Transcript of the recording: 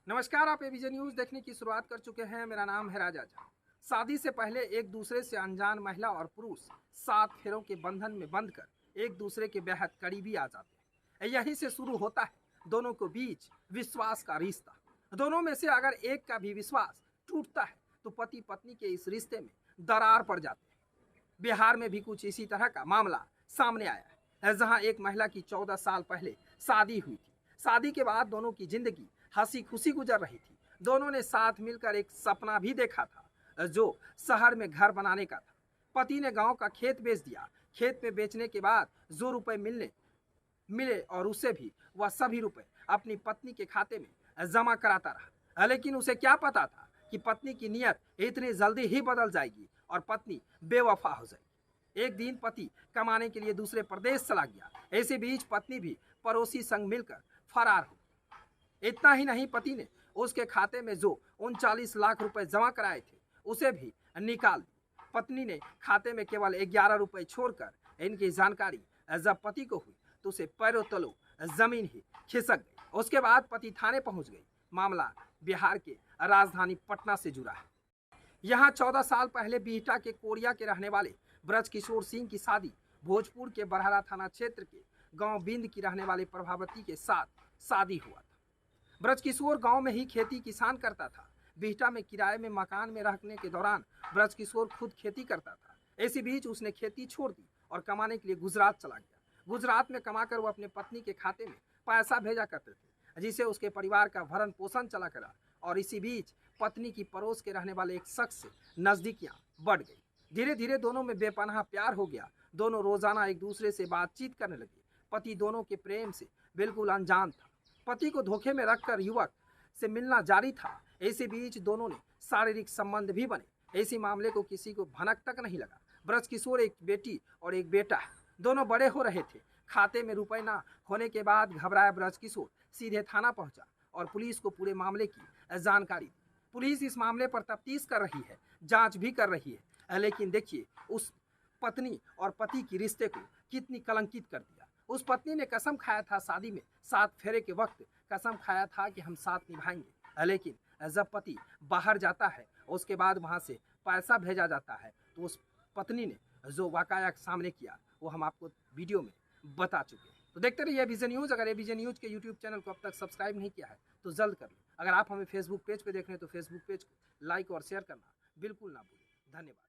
नमस्कार, आप ABJ news देखने की शुरुआत कर चुके हैं। मेरा नाम है राजा झा। शादी से पहले एक दूसरे से अनजान महिला और पुरुष 7 फेरों के बंधन में बंधकर एक दूसरे के बेहद करीबी आ जाते हैं। यहीं से शुरू होता है दोनों के बीच विश्वास का रिश्ता। दोनों में से अगर एक का भी विश्वास टूटता है तो पति पत्नी के इस रिश्ते में दरार पड़ जाती है। बिहार में भी कुछ इसी तरह का मामला सामने आया है, जहां एक महिला की 14 साल पहले शादी हुई थी। शादी के बाद दोनों की जिंदगी हंसी खुशी गुजर रही थी। दोनों ने साथ मिलकर एक सपना भी देखा था, जो शहर में घर बनाने का था। पति ने गांव का खेत बेच दिया। खेत में बेचने के बाद जो रुपए मिले और उसे भी वह सभी रुपए अपनी पत्नी के खाते में जमा कराता रहा। लेकिन उसे क्या पता था कि पत्नी की नीयत इतनी जल्दी ही बदल जाएगी और पत्नी बेवफा हो जाएगी। एक दिन पति कमाने के लिए दूसरे प्रदेश चला गया। ऐसे बीच पत्नी भी पड़ोसी संग मिलकर फरार हो। इतना ही नहीं, पति ने उसके खाते में जो 39 लाख रुपए जमा कराए थे उसे भी निकाल दी। पत्नी ने खाते में केवल 11 रुपए छोड़कर इनकी जानकारी जब पति को हुई तो उसे पैरों तलों जमीन ही खिसक गई। उसके बाद पति थाने पहुंच गई। मामला बिहार के राजधानी पटना से जुड़ा है। यहाँ 14 साल पहले बिहटा के कोरिया के रहने वाले ब्रजकिशोर सिंह की शादी भोजपुर के बरहरा थाना क्षेत्र के गांव बिंद की रहने वाले प्रभावती के साथ शादी हुआ था। ब्रजकिशोर गांव में ही खेती किसान करता था। बिहटा में किराए में मकान में रहने के दौरान ब्रजकिशोर खुद खेती करता था। इसी बीच उसने खेती छोड़ दी और कमाने के लिए गुजरात चला गया। गुजरात में कमाकर वो अपने पत्नी के खाते में पैसा भेजा करते थे, जिससे उसके परिवार का भरण पोषण चला करा। और इसी बीच पत्नी की पड़ोस के रहने वाले एक शख्स से नजदीकियां बढ़ गई। धीरे धीरे दोनों में बेपनाह प्यार हो गया। दोनों रोजाना एक दूसरे से बातचीत करने लगे। पति दोनों के प्रेम से बिल्कुल अनजान था। पति को धोखे में रखकर युवक से मिलना जारी था। इसी बीच दोनों ने शारीरिक संबंध भी बने। इसी मामले को किसी को भनक तक नहीं लगा। ब्रजकिशोर एक बेटी और एक बेटा है। दोनों बड़े हो रहे थे। खाते में रुपए ना होने के बाद घबराया ब्रजकिशोर सीधे थाना पहुंचा और पुलिस को पूरे मामले की जानकारी दी। पुलिस इस मामले पर तफ्तीश कर रही है, जांच भी कर रही है। लेकिन देखिए उस पत्नी और पति की रिश्ते को कितनी कलंकित कर दिया। उस पत्नी ने कसम खाया था शादी में 7 फेरे के वक्त कसम खाया था कि हम साथ निभाएंगे। लेकिन जब पति बाहर जाता है उसके बाद वहां से पैसा भेजा जाता है तो उस पत्नी ने जो वाकया सामने किया वो हम आपको वीडियो में बता चुके हैं। तो देखते रहिए एबीजे न्यूज़। अगर एबीजे न्यूज़ के यूट्यूब चैनल को अब तक सब्सक्राइब नहीं किया है तो जल्द कर लो। अगर आप हमें फेसबुक पेज पे देख रहे हैं तो फेसबुक पेज को लाइक और शेयर करना बिल्कुल ना भूलें। धन्यवाद।